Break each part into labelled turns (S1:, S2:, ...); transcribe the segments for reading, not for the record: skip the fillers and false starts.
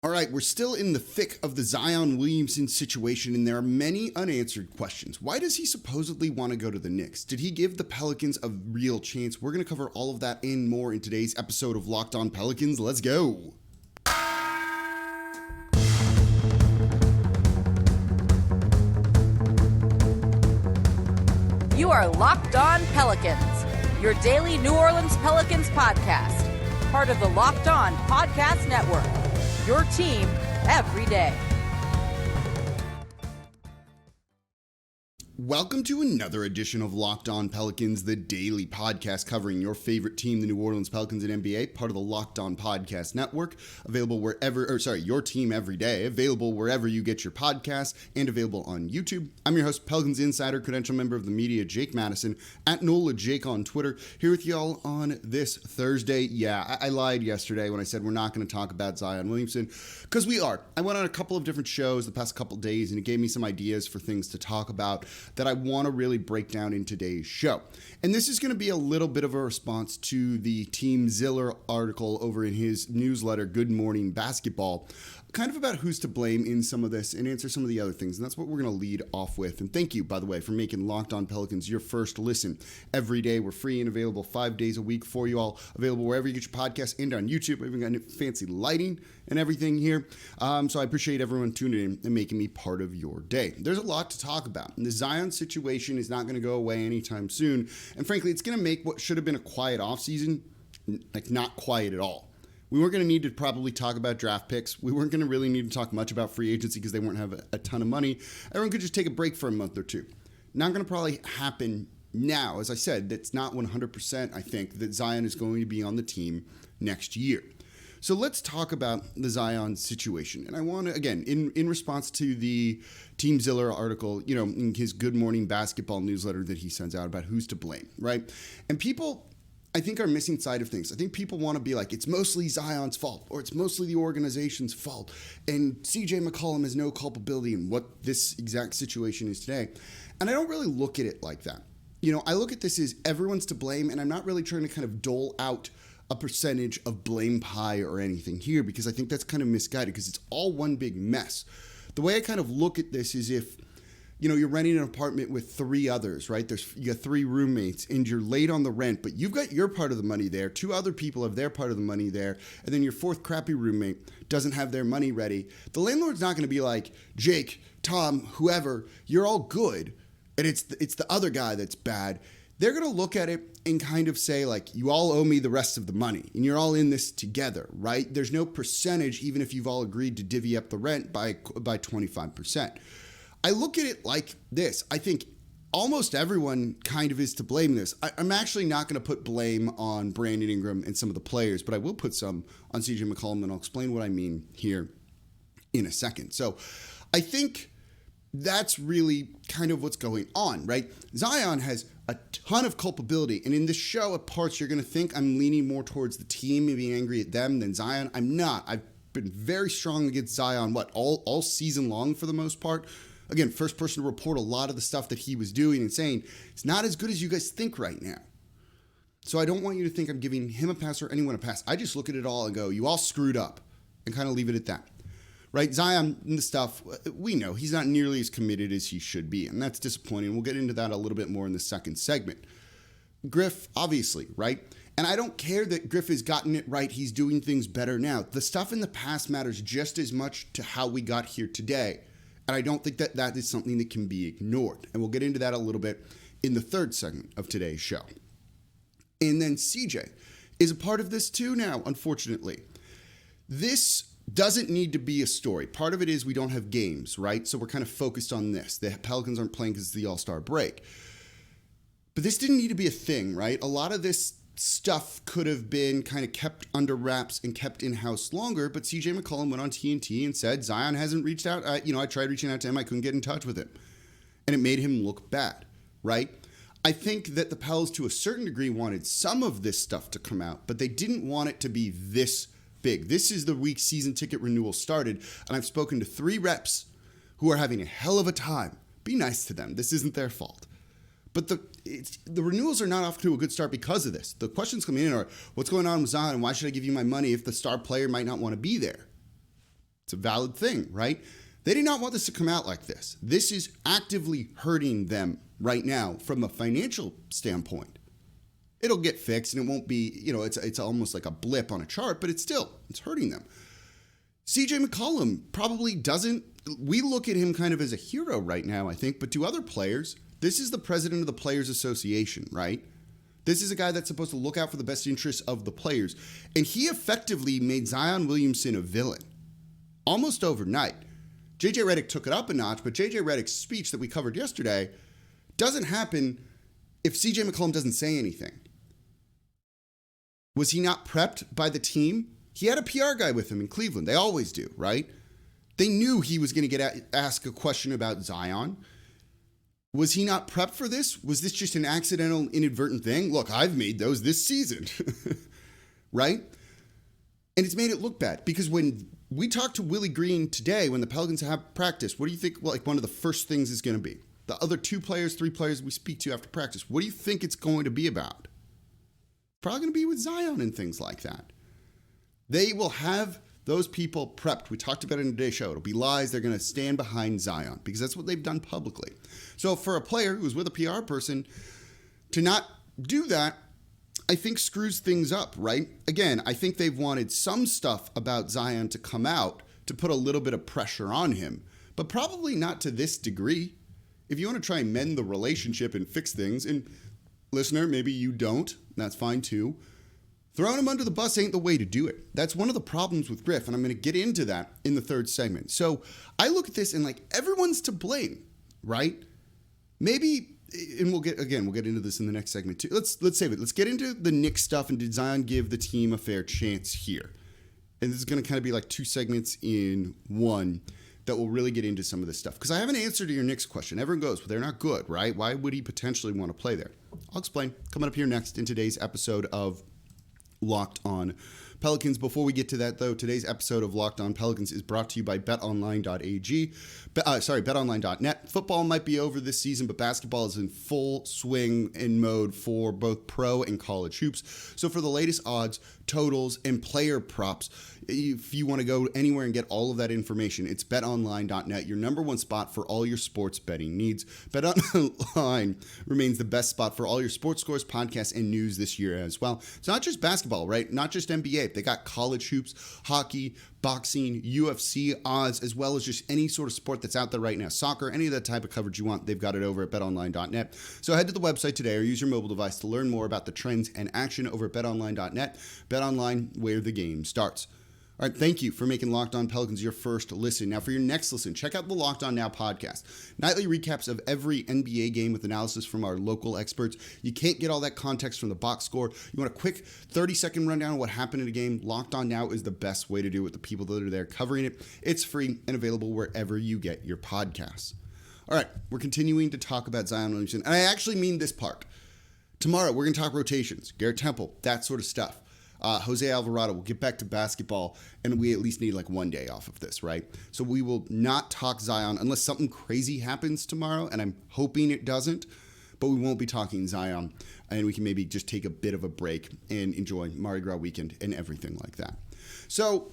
S1: All right, we're still in the thick of the Zion Williamson situation, and there are many unanswered questions. Why does he supposedly want to go to the Knicks? Did he give the Pelicans a real chance? We're going to cover all of that and more in today's episode of Locked On Pelicans. Let's go.
S2: You are Locked On Pelicans, your daily New Orleans Pelicans podcast, part of the Locked On Podcast Network. Your team every day.
S1: Welcome to another edition of Locked On Pelicans, the daily podcast covering your favorite team, the New Orleans Pelicans and NBA, part of the Locked On Podcast Network, available your team every day, available wherever you get your podcasts, and available on YouTube. I'm your host, Pelicans Insider, credential member of the media, Jake Madison, at NolaJake on Twitter, here with y'all on this Thursday. Yeah, I lied yesterday when I said we're not going to talk about Zion Williamson, because we are. I went on a couple of different shows the past couple days, and it gave me some ideas for things to talk about that I want to really break down in today's show. And this is going to be a little bit of a response to the Team Ziller article over in his newsletter, Good Morning Basketball, kind of about who's to blame in some of this and answer some of the other things. And that's what we're going to lead off with. And thank you, by the way, for making Locked On Pelicans your first listen. Every day, we're free and available 5 days a week for you all, available wherever you get your podcasts and on YouTube. We've even got fancy lighting and everything here. So I appreciate everyone tuning in and making me part of your day. There's a lot to talk about. And the Zion situation is not going to go away anytime soon. And frankly, it's going to make what should have been a quiet offseason, like not quiet at all. We weren't going to need to probably talk about draft picks. We weren't going to really need to talk much about free agency because they weren't have a ton of money. Everyone could just take a break for a month or two. Not going to probably happen now. As I said, that's not 100%, I think, that Zion is going to be on the team next year. So let's talk about the Zion situation. And I want to, again, in response to the Team Ziller article, in his Good Morning Basketball newsletter that he sends out about who's to blame, right? And people, I think, are missing sight of things. I think people want to be like, it's mostly Zion's fault, or it's mostly the organization's fault, and CJ McCollum has no culpability in what this exact situation is today. And I don't really look at it like that. I look at this as everyone's to blame, and I'm not really trying to kind of dole out a percentage of blame pie or anything here, because I think that's kind of misguided, because it's all one big mess. The way I kind of look at this is if you're renting an apartment with three others, right? You got three roommates and you're late on the rent, but you've got your part of the money there. Two other people have their part of the money there. And then your fourth crappy roommate doesn't have their money ready. The landlord's not going to be like, Jake, Tom, whoever, you're all good. And it's the other guy that's bad. They're going to look at it and kind of say, like, you all owe me the rest of the money and you're all in this together, right? There's no percentage, even if you've all agreed to divvy up the rent by 25%. I look at it like this. I think almost everyone kind of is to blame in this. I'm actually not going to put blame on Brandon Ingram and some of the players, but I will put some on CJ McCollum, and I'll explain what I mean here in a second. So I think that's really kind of what's going on, right? Zion has a ton of culpability, and in this show, at parts, you're going to think I'm leaning more towards the team, maybe angry at them than Zion. I'm not. I've been very strong against Zion, all season long for the most part. Again, first person to report a lot of the stuff that he was doing and saying, it's not as good as you guys think right now. So I don't want you to think I'm giving him a pass or anyone a pass. I just look at it all and go, you all screwed up, and kind of leave it at that. Right? Zion and the stuff, we know he's not nearly as committed as he should be, and that's disappointing. We'll get into that a little bit more in the second segment. Griff, obviously, right? And I don't care that Griff has gotten it right. He's doing things better now. The stuff in the past matters just as much to how we got here today. And I don't think that is something that can be ignored. And we'll get into that a little bit in the third segment of today's show. And then CJ is a part of this too now, unfortunately. This doesn't need to be a story. Part of it is we don't have games, right? So we're kind of focused on this. The Pelicans aren't playing because it's the All-Star break. But this didn't need to be a thing, right? A lot of this stuff could have been kind of kept under wraps and kept in-house longer, but CJ McCollum went on TNT and said Zion hasn't reached out. I tried reaching out to him. I couldn't get in touch with him. And it made him look bad, right? I think that the Pels, to a certain degree, wanted some of this stuff to come out, but they didn't want it to be this big. This is the week season ticket renewal started, and I've spoken to 3 reps who are having a hell of a time. Be nice to them. This isn't their fault. But the renewals are not off to a good start because of this. The questions coming in are, what's going on with Zion, and why should I give you my money if the star player might not want to be there? It's a valid thing, right? They did not want this to come out like this. This is actively hurting them right now from a financial standpoint. It'll get fixed and it won't be, it's almost like a blip on a chart, but it's hurting them. CJ McCollum probably doesn't, we look at him kind of as a hero right now, I think, but to other players, this is the president of the Players Association, right? This is a guy that's supposed to look out for the best interests of the players. And he effectively made Zion Williamson a villain almost overnight. JJ Redick took it up a notch, but JJ Redick's speech that we covered yesterday doesn't happen if CJ McCollum doesn't say anything. Was he not prepped by the team? He had a PR guy with him in Cleveland. They always do, right? They knew he was going to ask a question about Zion. Was he not prepped for this? Was this just an accidental, inadvertent thing? Look, I've made those this season, right? And it's made it look bad because when we talked to Willie Green today, when the Pelicans have practice, what do you think one of the first things is going to be? The other 3 players we speak to after practice, what do you think it's going to be about? Probably going to be with Zion and things like that. They will have those people prepped. We talked about it in today's show. It'll be lies. They're going to stand behind Zion because that's what they've done publicly. So for a player who's with a PR person to not do that, I think screws things up, right? Again, I think they've wanted some stuff about Zion to come out to put a little bit of pressure on him, but probably not to this degree. If you want to try and mend the relationship and fix things, and listener, maybe you don't, that's fine too. Throwing him under the bus ain't the way to do it. That's one of the problems with Griff, and I'm going to get into that in the third segment. So I look at this and everyone's to blame, right? Maybe, and we'll get into this in the next segment too. Let's save it. Let's get into the Knicks stuff and did Zion give the team a fair chance here? And this is going to kind of be like 2 segments in one that will really get into some of this stuff. Because I have an answer to your Knicks question. Everyone goes, well, they're not good, right? Why would he potentially want to play there? I'll explain. Coming up here next in today's episode of Locked On Pelicans. Before we get to that, though, today's episode of Locked On Pelicans is brought to you by BetOnline.net. Football might be over this season, but basketball is in full swing in mode for both pro and college hoops. So for the latest odds, totals, and player props, if you want to go anywhere and get all of that information, it's betonline.net, your number one spot for all your sports betting needs. BetOnline remains the best spot for all your sports scores, podcasts, and news this year as well. It's not just basketball, right? Not just NBA. They got college hoops, hockey, boxing, UFC odds, as well as just any sort of sport that's out there right now. Soccer, any of that type of coverage you want, they've got it over at betonline.net. So head to the website today or use your mobile device to learn more about the trends and action over at betonline.net. BetOnline, where the game starts. All right, thank you for making Locked On Pelicans your first listen. Now, for your next listen, check out the Locked On Now podcast. Nightly recaps of every NBA game with analysis from our local experts. You can't get all that context from the box score. You want a quick 30-second rundown of what happened in a game? Locked On Now is the best way to do it with the people that are there covering it. It's free and available wherever you get your podcasts. All right, we're continuing to talk about Zion Williamson, and I actually mean this part. Tomorrow, we're going to talk rotations, Garrett Temple, that sort of stuff. Jose Alvarado, we'll get back to basketball, and we at least need one day off of this, right? So we will not talk Zion unless something crazy happens tomorrow, and I'm hoping it doesn't, but we won't be talking Zion, and we can maybe just take a bit of a break and enjoy Mardi Gras weekend and everything like that. So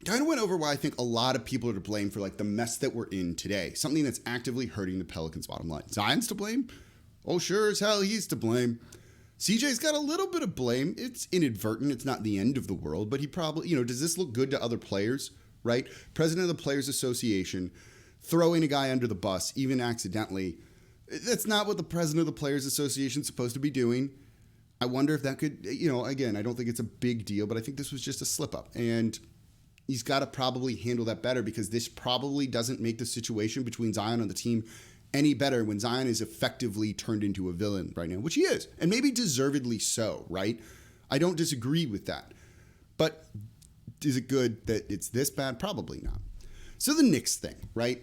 S1: kind of went over why I think a lot of people are to blame for the mess that we're in today, something that's actively hurting the Pelicans' bottom line. Zion's to blame? Oh, sure as hell he's to blame. CJ's got a little bit of blame. It's inadvertent. It's not the end of the world, but he probably, does this look good to other players, right? President of the Players Association, throwing a guy under the bus, even accidentally. That's not what the president of the Players Association is supposed to be doing. I wonder if that could, again, I don't think it's a big deal, but I think this was just a slip up. And he's got to probably handle that better because this probably doesn't make the situation between Zion and the team any better when Zion is effectively turned into a villain right now, which he is, and maybe deservedly so, right? I don't disagree with that. But is it good that it's this bad? Probably not. So the Knicks thing, right?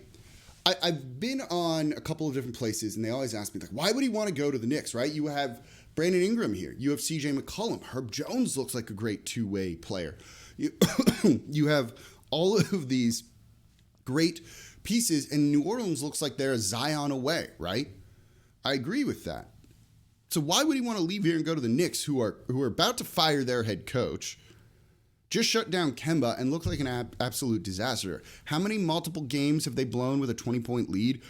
S1: I've been on a couple of different places, and they always ask me, why would he want to go to the Knicks, right? You have Brandon Ingram here. You have CJ McCollum. Herb Jones looks like a great two-way player. You have all of these great pieces, and New Orleans looks like they're a Zion away, right? I agree with that. So why would he want to leave here and go to the Knicks, who are about to fire their head coach, just shut down Kemba and looked like an absolute disaster. How many multiple games have they blown with a 20-point lead?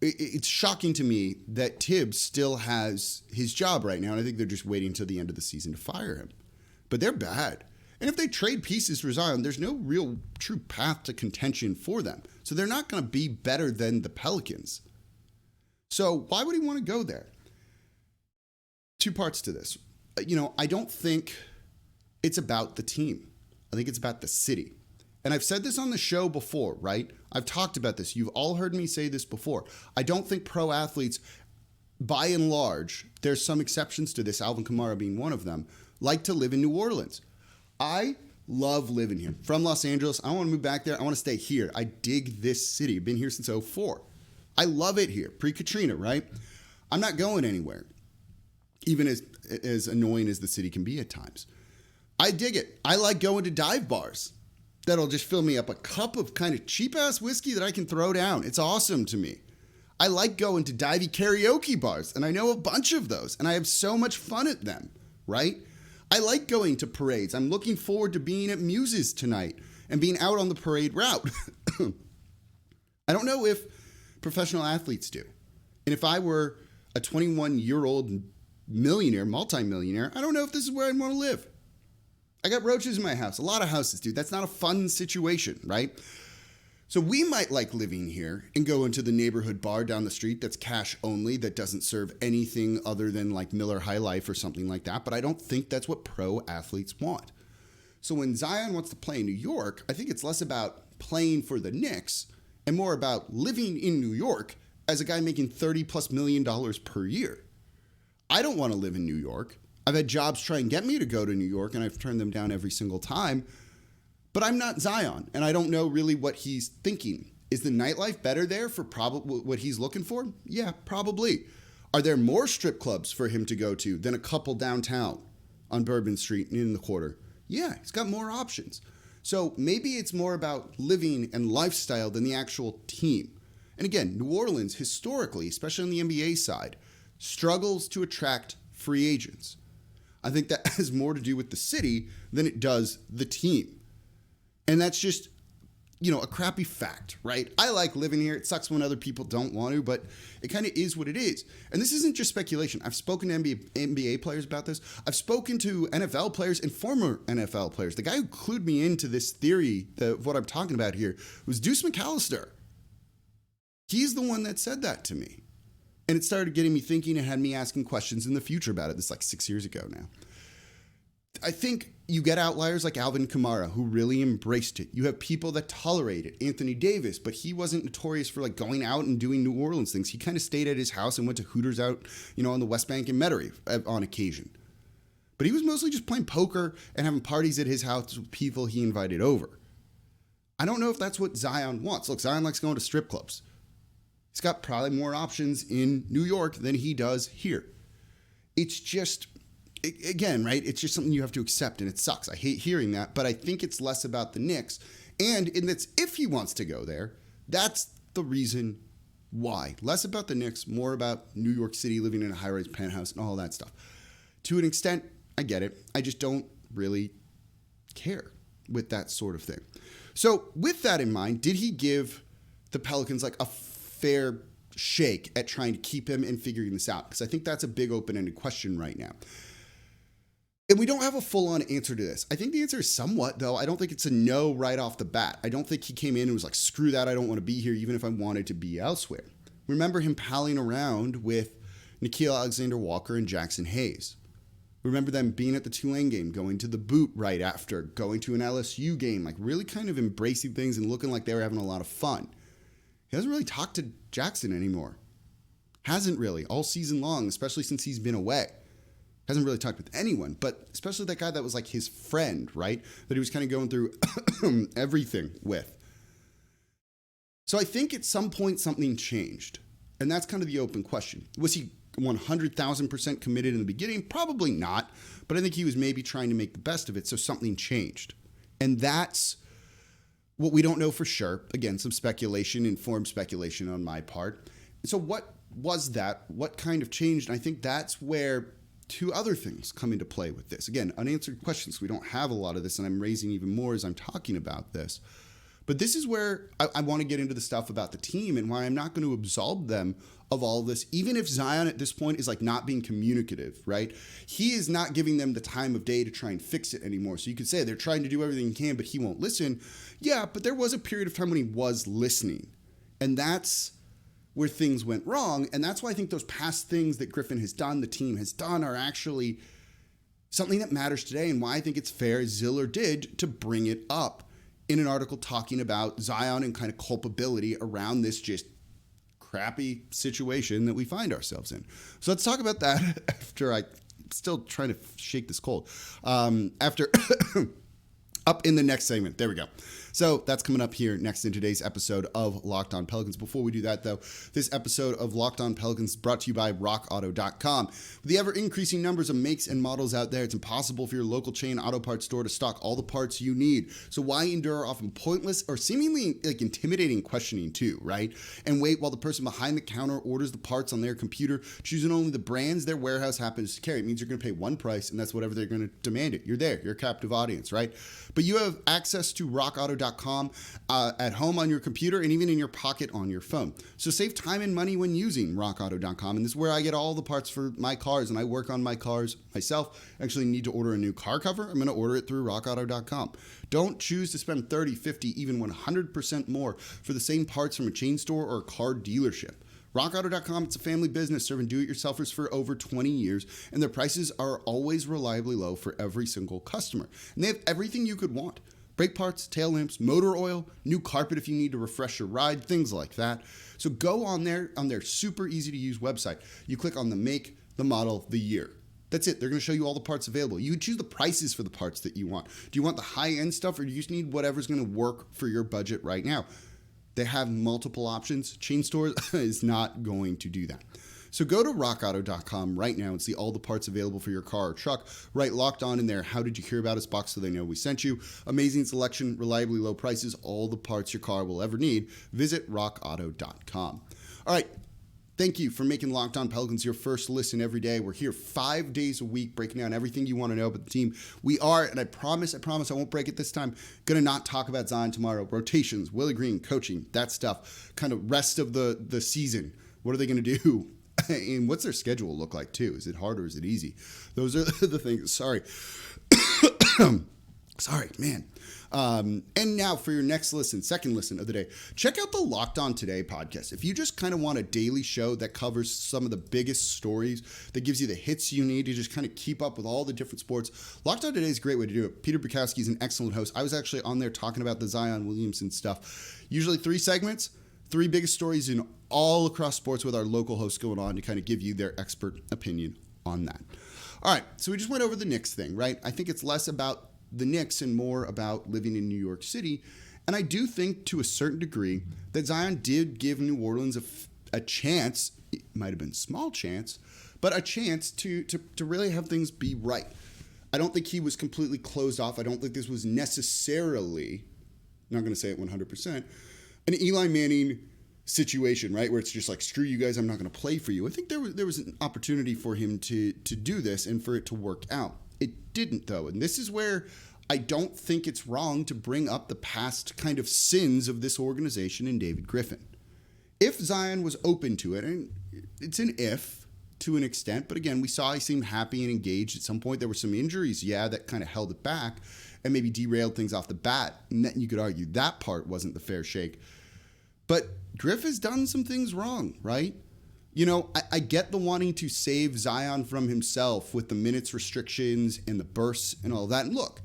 S1: It's shocking to me that Tibbs still has his job right now, and I think they're just waiting until the end of the season to fire him. But they're bad. And if they trade pieces for Zion, there's no real true path to contention for them. So they're not going to be better than the Pelicans. So why would he want to go there? Two parts to this. I don't think it's about the team. I think it's about the city. And I've said this on the show before, right? I've talked about this. You've all heard me say this before. I don't think pro athletes, by and large, there's some exceptions to this, Alvin Kamara being one of them, like to live in New Orleans. I love living here. From Los Angeles, I don't want to move back there. I want to stay here. I dig this city. I've been here since 2004. I love it here. Pre-Katrina, right? I'm not going anywhere, even as annoying as the city can be at times. I dig it. I like going to dive bars. That'll just fill me up a cup of kind of cheap-ass whiskey that I can throw down. It's awesome to me. I like going to divey karaoke bars, and I know a bunch of those, and I have so much fun at them, right? I like going to parades. I'm looking forward to being at Muses tonight and being out on the parade route. I don't know if professional athletes do. And if I were a 21-year-old millionaire, multimillionaire, I don't know if this is where I'd want to live. I got roaches in my house. A lot of houses, dude. That's not a fun situation, right? So we might like living here and go into the neighborhood bar down the street that's cash only, that doesn't serve anything other than like Miller High Life or something like that. But I don't think that's what pro athletes want. So when Zion wants to play in New York, I think it's less about playing for the Knicks and more about living in New York as a guy making $30+ million per year. I don't want to live in New York. I've had jobs try and get me to go to New York, and I've turned them down every single time. But I'm not Zion, and I don't know really what he's thinking. Is the nightlife better there for probably what he's looking for? Yeah, probably. Are there more strip clubs for him to go to than a couple downtown on Bourbon Street and in the Quarter? Yeah, he's got more options. So maybe it's more about living and lifestyle than the actual team. And again, New Orleans, historically, especially on the NBA side, struggles to attract free agents. I think that has more to do with the city than it does the team. And that's just, a crappy fact, right? I like living here. It sucks when other people don't want to, but it kind of is what it is. And this isn't just speculation. I've spoken to NBA players about this. I've spoken to NFL players and former NFL players. The guy who clued me into this theory of what I'm talking about here was Deuce McAllister. He's the one that said that to me. And it started getting me thinking and had me asking questions in the future about it. This is like 6 years ago now. I think you get outliers like Alvin Kamara, who really embraced it. You have people that tolerate it. Anthony Davis, but he wasn't notorious for like going out and doing New Orleans things. He kind of stayed at his house and went to Hooters out, on the West Bank and Metairie on occasion. But he was mostly just playing poker and having parties at his house with people he invited over. I don't know if that's what Zion wants. Look, Zion likes going to strip clubs. He's got probably more options in New York than he does here. It's just, again, right? It's just something you have to accept, and it sucks. I hate hearing that, but I think it's less about the Knicks. And that's if he wants to go there, that's the reason why. Less about the Knicks, more about New York City, living in a high-rise penthouse and all that stuff. To an extent, I get it. I just don't really care with that sort of thing. So with that in mind, did he give the Pelicans like a fair shake at trying to keep him and figuring this out? Because I think that's a big open-ended question right now. And we don't have a full-on answer to this. I think the answer is somewhat, though. I don't think it's a no right off the bat. I don't think he came in and was like, screw that, I don't want to be here, even if I wanted to be elsewhere. Remember him palling around with Nickeil Alexander-Walker and Jackson Hayes. Remember them being at the Tulane game, going to the boot right after, going to an LSU game, like really kind of embracing things and looking like they were having a lot of fun. He hasn't really talked to Jackson anymore. Hasn't really, all season long, especially since he's been away. Hasn't really talked with anyone, but especially that guy that was like his friend, right? That he was kind of going through everything with. So I think at some point something changed. And that's kind of the open question. Was he 100,000% committed in the beginning? Probably not. But I think he was maybe trying to make the best of it, so something changed. And that's what we don't know for sure. Again, some speculation, informed speculation on my part. So what was that? What kind of changed? And I think that's where two other things come into play with this. Again, unanswered questions. We don't have a lot of this, and I'm raising even more as I'm talking about this. But this is where I want to get into the stuff about the team and why I'm not going to absolve them of all of this, even if Zion at this point is like not being communicative, right? He is not giving them the time of day to try and fix it anymore. So you could say they're trying to do everything he can, but he won't listen. Yeah, but there was a period of time when he was listening. And that's where things went wrong. And that's why I think those past things that Griffin has done, the team has done, are actually something that matters today, and why I think it's fair, as Ziller did, to bring it up in an article talking about Zion and kind of culpability around this just crappy situation that we find ourselves in. So let's talk about that after I'm still trying to shake this cold. After up in the next segment. There we go. So that's coming up here next in today's episode of Locked On Pelicans. Before we do that, though, this episode of Locked On Pelicans is brought to you by RockAuto.com. With the ever-increasing numbers of makes and models out there, it's impossible for your local chain auto parts store to stock all the parts you need. So why endure often pointless or seemingly like intimidating questioning too, right? And wait while the person behind the counter orders the parts on their computer, choosing only the brands their warehouse happens to carry. It means you're going to pay one price, and that's whatever they're going to demand it. You're there. You're a captive audience, right? But you have access to RockAuto.com at home on your computer and even in your pocket on your phone. So save time and money when using RockAuto.com. And this is where I get all the parts for my cars, and I work on my cars myself. I actually need to order a new car cover. I'm going to order it through RockAuto.com. Don't choose to spend 30, 50, even 100% more for the same parts from a chain store or a car dealership. RockAuto.com, it's a family business serving do-it-yourselfers for over 20 years, and their prices are always reliably low for every single customer. And they have everything you could want. Brake parts, tail lamps, motor oil, new carpet if you need to refresh your ride, things like that. So go on their super easy-to-use website. You click on the make, the model, the year. That's it. They're going to show you all the parts available. You can choose the prices for the parts that you want. Do you want the high-end stuff, or do you just need whatever's going to work for your budget right now? They have multiple options. Chain stores is not going to do that. So go to rockauto.com right now and see all the parts available for your car or truck. Write Locked On in there. How did you hear about us box so they know we sent you. Amazing selection, reliably low prices, all the parts your car will ever need. Visit rockauto.com. All right. Thank you for making Locked On Pelicans your first listen every day. We're here 5 days a week breaking down everything you want to know about the team. We are, and I promise I won't break it this time, going to not talk about Zion tomorrow. Rotations, Willie Green, coaching, that stuff. Kind of rest of the season. What are they going to do? And what's their schedule look like, too? Is it hard or is it easy? Those are the things. Sorry. Sorry, man. And now for your next listen, second listen of the day, check out the Locked On Today podcast. If you just kind of want a daily show that covers some of the biggest stories, that gives you the hits you need to just kind of keep up with all the different sports, Locked On Today is a great way to do it. Peter Bukowski is an excellent host. I was actually on there talking about the Zion Williamson stuff. Usually 3 segments, 3 biggest stories in all across sports with our local hosts going on to kind of give you their expert opinion on that. All right, so we just went over the Knicks thing, right? I think it's less about the Knicks and more about living in New York City. And I do think to a certain degree that Zion did give New Orleans a chance, it might have been a small chance, but a chance to really have things be right. I don't think he was completely closed off. I don't think this was necessarily, I'm not going to say it 100%, an Eli Manning situation, right, where it's just like, screw you guys, I'm not going to play for you. I think there was an opportunity for him to do this and for it to work out. It didn't, though, and this is where I don't think it's wrong to bring up the past kind of sins of this organization and David Griffin. If Zion was open to it, and it's an if to an extent, but again, we saw he seemed happy and engaged. At some point, there were some injuries, that kind of held it back and maybe derailed things off the bat. And then you could argue that part wasn't the fair shake. But Griff has done some things wrong, right? I get the wanting to save Zion from himself with the minutes restrictions and the bursts and all that. And look,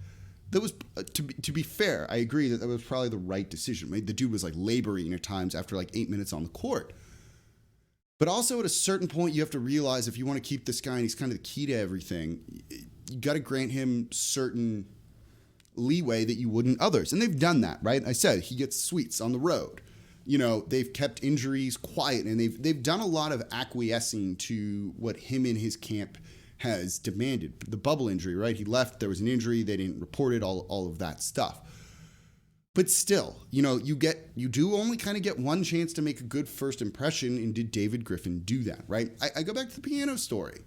S1: that was, to be fair, I agree that was probably the right decision. Right? The dude was like laboring at times after like 8 minutes on the court. But also at a certain point, you have to realize if you want to keep this guy and he's kind of the key to everything, you got to grant him certain leeway that you wouldn't others. And they've done that, right? I said he gets suites on the road. They've kept injuries quiet, and they've done a lot of acquiescing to what him and his camp has demanded. The bubble injury, right? He left, there was an injury, they didn't report it, all of that stuff. But still, you do only kind of get one chance to make a good first impression, and did David Griffin do that, right? I go back to the piano story.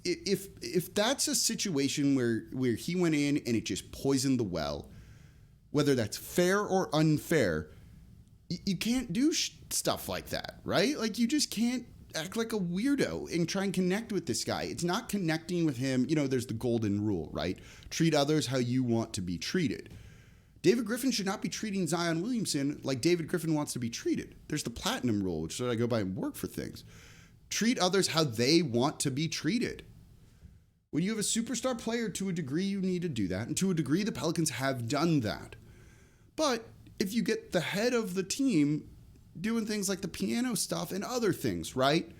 S1: if that's a situation where he went in and it just poisoned the well, whether that's fair or unfair, you can't do stuff like that, right? Like, you just can't act like a weirdo and try and connect with this guy. It's not connecting with him. You know, there's the golden rule, right? Treat others how you want to be treated. David Griffin should not be treating Zion Williamson like David Griffin wants to be treated. There's the platinum rule, which is what I go by and work for things. Treat others how they want to be treated. When you have a superstar player, to a degree, you need to do that. And to a degree, the Pelicans have done that. But if you get the head of the team doing things like the piano stuff and other things, right?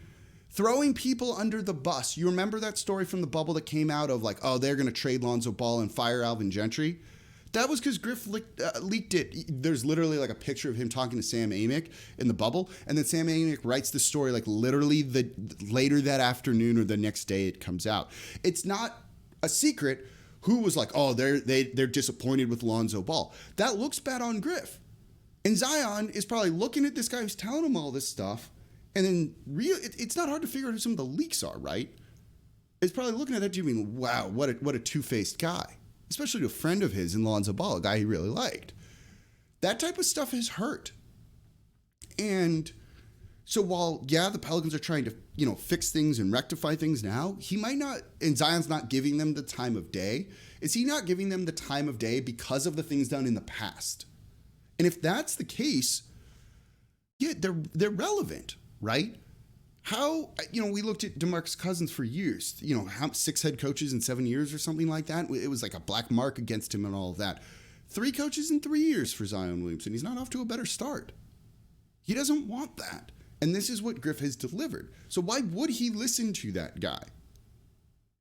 S1: Throwing people under the bus. You remember that story from the bubble that came out of like, oh, they're going to trade Lonzo Ball and fire Alvin Gentry? That was because Griff leaked it. There's literally like a picture of him talking to Sam Amick in the bubble. And then Sam Amick writes the story like literally later that afternoon or the next day it comes out. It's not a secret who was like, oh, they're disappointed with Lonzo Ball. That looks bad on Griff. And Zion is probably looking at this guy who's telling him all this stuff. And then it's not hard to figure out who some of the leaks are, right? It's probably looking at that dude being, wow, what a two-faced guy. Especially to a friend of his in Lonzo Ball, a guy he really liked. That type of stuff has hurt. And so while, yeah, the Pelicans are trying to, fix things and rectify things now, he might not, and Zion's not giving them the time of day. Is he not giving them the time of day because of the things done in the past? And if that's the case, yeah, they're relevant, right? How, we looked at DeMarcus Cousins for years, 6 head coaches in 7 years or something like that. It was like a black mark against him and all of that. 3 coaches in 3 years for Zion Williamson. He's not off to a better start. He doesn't want that. And this is what Griff has delivered. So why would he listen to that guy?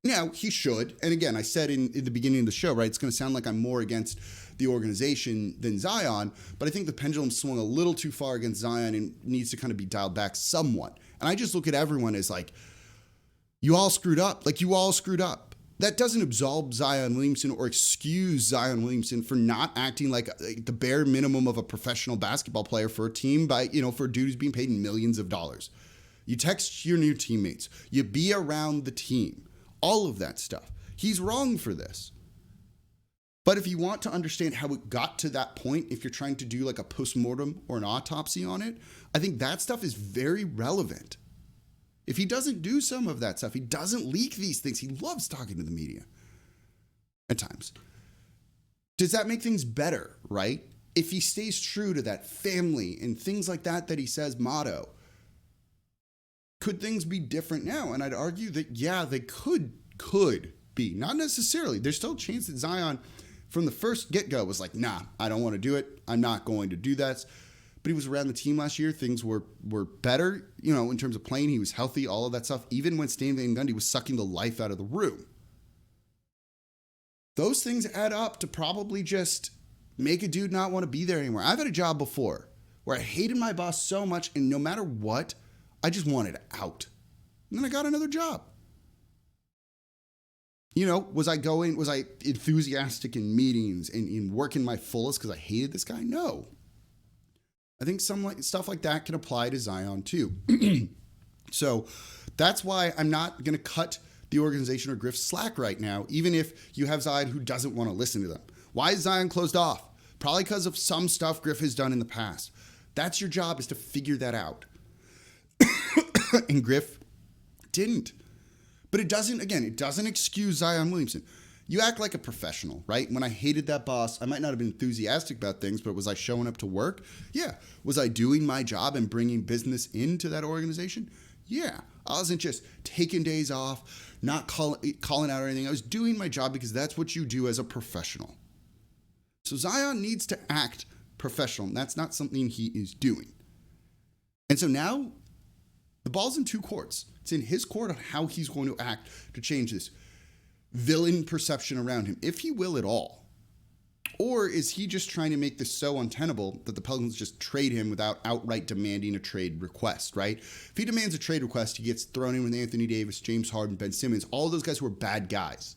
S1: Now, he should. And again, I said in the beginning of the show, right, it's going to sound like I'm more against the organization than Zion, but I think the pendulum swung a little too far against Zion and needs to kind of be dialed back somewhat. And I just look at everyone as like, you all screwed up. Like, you all screwed up. That doesn't absolve Zion Williamson or excuse Zion Williamson for not acting like the bare minimum of a professional basketball player for a team for a dude who's being paid millions of dollars. You text your new teammates. You be around the team. All of that stuff. He's wrong for this. But if you want to understand how it got to that point, if you're trying to do like a postmortem or an autopsy on it, I think that stuff is very relevant. If he doesn't do some of that stuff, he doesn't leak these things. He loves talking to the media at times. Does that make things better, right? If he stays true to that family and things like that he says motto, could things be different now? And I'd argue that, yeah, they could be. Not necessarily. There's still a chance that Zion, from the first get-go, was like, nah, I don't want to do it. I'm not going to do that. But he was around the team last year. Things were better, in terms of playing. He was healthy, all of that stuff. Even when Stan Van Gundy was sucking the life out of the room. Those things add up to probably just make a dude not want to be there anymore. I've had a job before where I hated my boss so much, and no matter what, I just wanted out. And then I got another job. Was I enthusiastic in meetings and in working my fullest because I hated this guy? No. I think stuff like that can apply to Zion too. So that's why I'm not going to cut the organization or Griff slack right now, even if you have Zion who doesn't want to listen to them. Why is Zion closed off? Probably because of some stuff Griff has done in the past. That's your job, is to figure that out. And Griff didn't. But it doesn't excuse Zion Williamson. You act like a professional, right? When I hated that boss, I might not have been enthusiastic about things, but was I showing up to work? Yeah. Was I doing my job and bringing business into that organization? Yeah. I wasn't just taking days off, not calling out or anything. I was doing my job because that's what you do as a professional. So Zion needs to act professional, and that's not something he is doing. And so now the ball's in 2 courts. It's in his court on how he's going to act to change this villain perception around him, if he will at all. Or is he just trying to make this so untenable that the Pelicans just trade him without outright demanding a trade request, right? If he demands a trade request, he gets thrown in with Anthony Davis, James Harden, Ben Simmons, all those guys who are bad guys.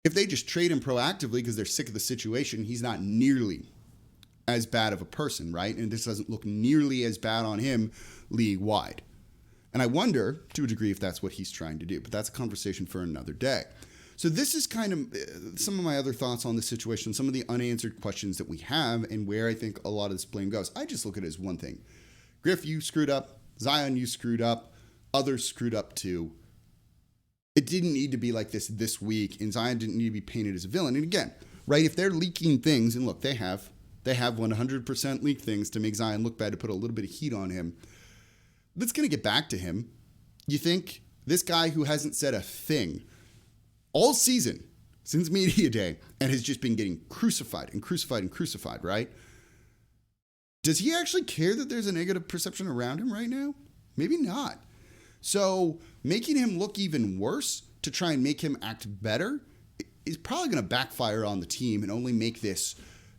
S1: If they just trade him proactively because they're sick of the situation, he's not nearly as bad of a person, right? And this doesn't look nearly as bad on him league-wide. And I wonder, to a degree, if that's what he's trying to do. But that's a conversation for another day. So this is kind of some of my other thoughts on the situation, some of the unanswered questions that we have, and where I think a lot of this blame goes. I just look at it as one thing. Griff, you screwed up. Zion, you screwed up. Others screwed up too. It didn't need to be like this week, and Zion didn't need to be painted as a villain. And again, right, if they're leaking things, and look, they have 100% leaked things to make Zion look bad, to put a little bit of heat on him. That's going to get back to him. You think this guy who hasn't said a thing all season since media day and has just been getting crucified, right? Does he actually care that there's a negative perception around him right now? Maybe not. So making him look even worse to try and make him act better is probably going to backfire on the team and only make this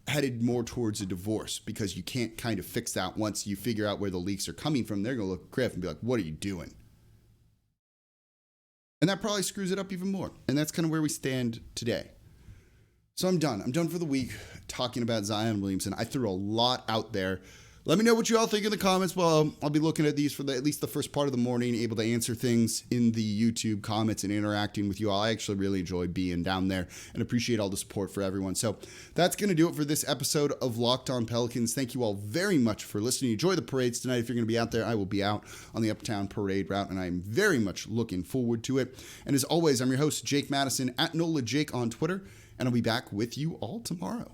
S1: headed more towards a divorce, because you can't kind of fix that once you figure out where the leaks are coming from. They're going to look at Griff and be like, what are you doing? And that probably screws it up even more. And that's kind of where we stand today. So I'm done. I'm done for the week talking about Zion Williamson. I threw a lot out there. Let me know what you all think in the comments. Well, I'll be looking at these for at least the first part of the morning, able to answer things in the YouTube comments and interacting with you all. I actually really enjoy being down there and appreciate all the support for everyone. So that's going to do it for this episode of Locked On Pelicans. Thank you all very much for listening. Enjoy the parades tonight. If you're going to be out there, I will be out on the Uptown Parade route, and I'm very much looking forward to it. And as always, I'm your host, Jake Madison, at NOLA Jake on Twitter, and I'll be back with you all tomorrow.